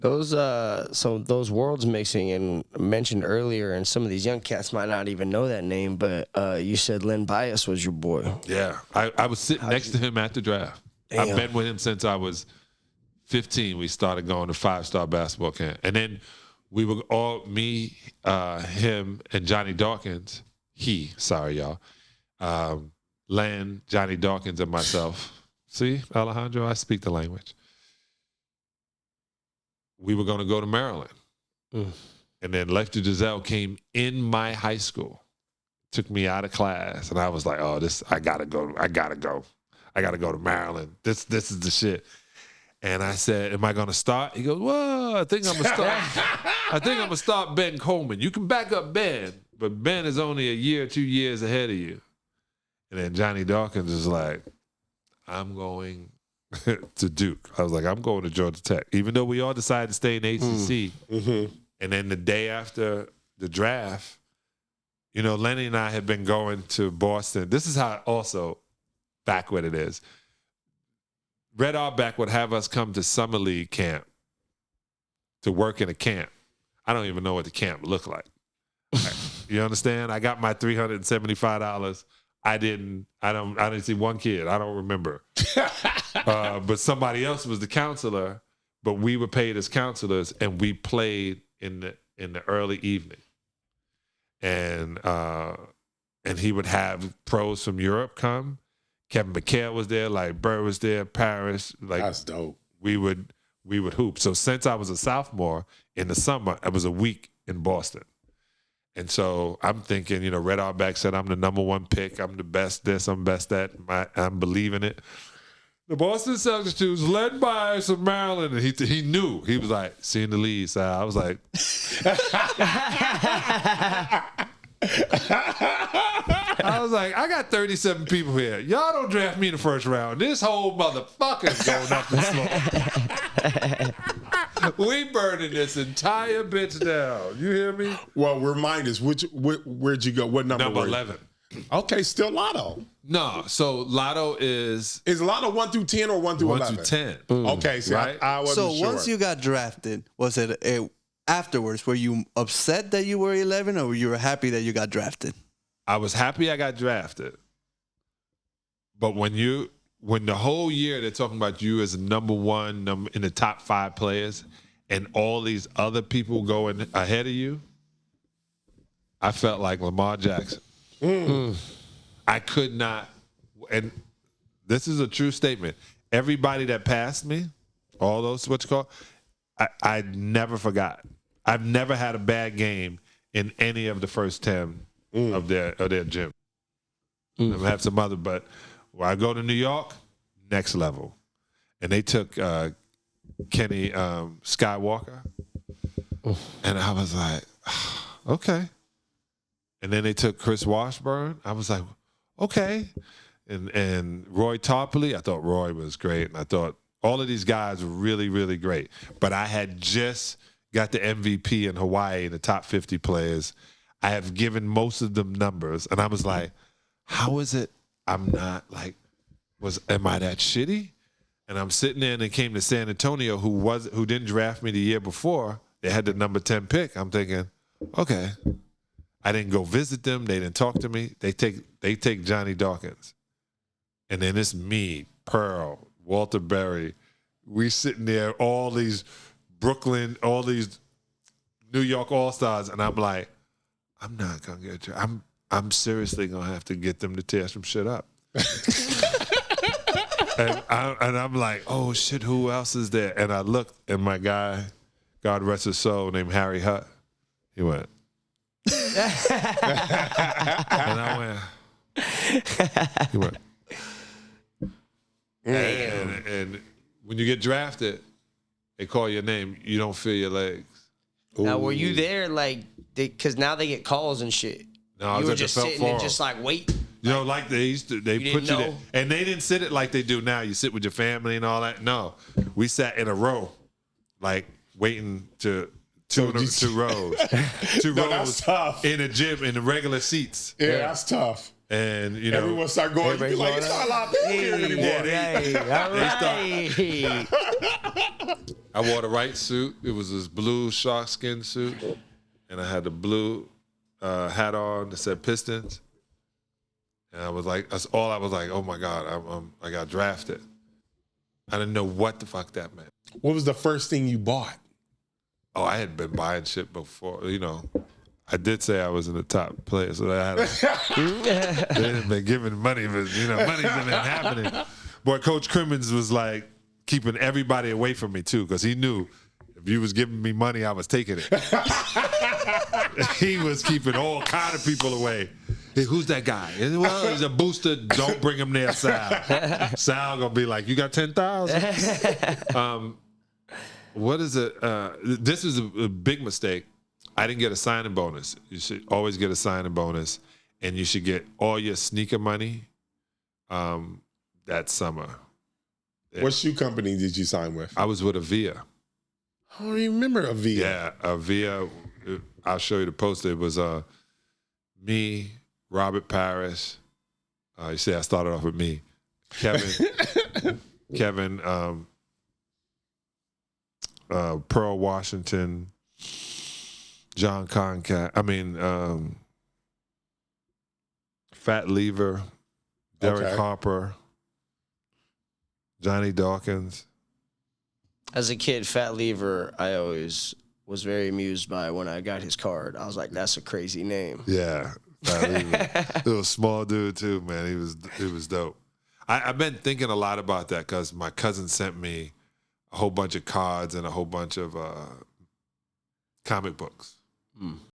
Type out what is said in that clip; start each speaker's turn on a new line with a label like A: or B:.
A: Those those worlds mixing and mentioned earlier, and some of these young cats might not even know that name, but you said Len Bias was your boy.
B: Yeah, I was sitting next to him at the draft.
A: Damn.
B: I've been with him since I was 15. We started going to 5-star basketball camp, and then we were all me, him, and Johnny Dawkins. Sorry y'all, Len, Johnny Dawkins, and myself. See, Alejandro, I speak the language. We were going to go to Maryland. And then Lefty Driesell came in my high school, took me out of class, and I was like, oh, I got to go to Maryland. This is the shit. And I said, am I going to start? He goes, well, I think I'm going to start Ben Coleman. You can back up Ben, but Ben is only a year, 2 years ahead of you. And then Johnny Dawkins is like, I'm going to Duke. I was like, I'm going to Georgia Tech. Even though we all decided to stay in ACC. And then the day after the draft, you know, Lenny and I had been going to Boston. This is how also backward it is. Red Auerbach would have us come to Summer League camp to work in a camp. I don't even know what the camp looked like. You understand? I got my $375. I didn't see one kid. I don't remember. But somebody else was the counselor, but we were paid as counselors, and we played in the early evening. And he would have pros from Europe come. Kevin McHale was there, like Bird was there, Paris. Like,
C: that's dope.
B: We would hoop. So since I was a sophomore in the summer, I was a week in Boston. And so I'm thinking, you know, Red Auerbach said I'm the number one pick. I'm the best this, I'm best that. I'm believing it. The Boston Celtics led by some Maryland. And he knew. He was like, seeing the lead. So I was like. I got 37 people here. Y'all don't draft me in the first round. This whole motherfucker's going up the slope. We burning this entire bitch down. You hear me?
C: Well, remind us, where'd you go? What number?
B: Number 11.
C: Okay, still Lotto.
B: No, so Lotto is
C: Lotto 1 through 10 or 1 through 11?
B: 1 through 10.
C: Okay, so
B: right?
C: I wasn't sure.
D: Once you got drafted, was it afterwards? Were you upset that you were 11, or you were happy that you got drafted?
B: I was happy I got drafted. But when the whole year they're talking about you as number one in the top 5 players, and all these other people going ahead of you, I felt like Lamar Jackson. I could not, and this is a true statement. Everybody that passed me, all those I never forgot. I've never had a bad game in any of the first 10 of their gym. I have some other, but when I go to New York, next level. And they took Kenny Skywalker, and I was like, okay. And then they took Chris Washburn. I was like, okay. And Roy Tarpley, I thought Roy was great, and I thought all of these guys were really, really great. But I had just got the MVP in Hawaii, the top 50 players. I have given most of them numbers, and I was like, how is it I'm not like, am I that shitty? And I'm sitting there, and they came to San Antonio, who didn't draft me the year before. They had the number 10 pick. I'm thinking, okay. I didn't go visit them. They didn't talk to me. They take Johnny Dawkins. And then it's me, Pearl, Walter Berry. We sitting there, all these Brooklyn, all these New York All-Stars, and I'm like, I'm not gonna get you. I'm seriously gonna have to get them to tear some shit up. and I'm like, oh shit, who else is there? And I looked, and my guy, God rest his soul, named Harry Hutt, he went. And I went. He went. And when you get drafted, they call your name. You don't feel your legs.
A: Now, were you there, like, because now they get calls and shit?
B: No, I was
A: you were
B: at
A: just
B: the
A: sitting and just like wait.
B: You know, like they used to, they put you there, and they didn't sit it like they do now. You sit with your family and all that. No, we sat in a row, like waiting to two rows, two rows in a gym in the regular seats.
C: Yeah, that's tough.
B: And you know,
C: everyone start going. You be like, it's not a lot of people here anymore.
B: I wore the right suit. It was this blue shark skin suit, and I had the blue hat on that said Pistons. And I was like, that's all I was like. Oh my God, I got drafted. I didn't know what the fuck that meant.
C: What was the first thing you bought?
B: Oh, I had been buying shit before. You know, I did say I was in the top player, so I had. They hadn't been giving money, but money's been happening. Boy, Coach Crimmins was like keeping everybody away from me too, because he knew if you was giving me money, I was taking it. He was keeping all kind of people away. Hey, who's that guy? Well, he's a booster. Don't bring him there, Sal. Sal gonna be like, you got 10,000. What is it? This is a big mistake. I didn't get a signing bonus. You should always get a signing bonus, and you should get all your sneaker money that summer.
C: What shoe company did you sign with?
B: I was with Avia.
C: I don't even remember Avia.
B: Yeah, Avia. I'll show you the poster. It was me, Robert Parrish. You see, I started off with me. Kevin, Pearl Washington, John Concat. Fat Lever, Derek Harper, Johnny Dawkins.
A: As a kid, Fat Lever, I always was very amused by when I got his card. I was like, that's a crazy name.
B: Yeah, Fat Lever. Little small dude too, man. He was dope. I've been thinking a lot about that because my cousin sent me a whole bunch of cards and a whole bunch of comic books.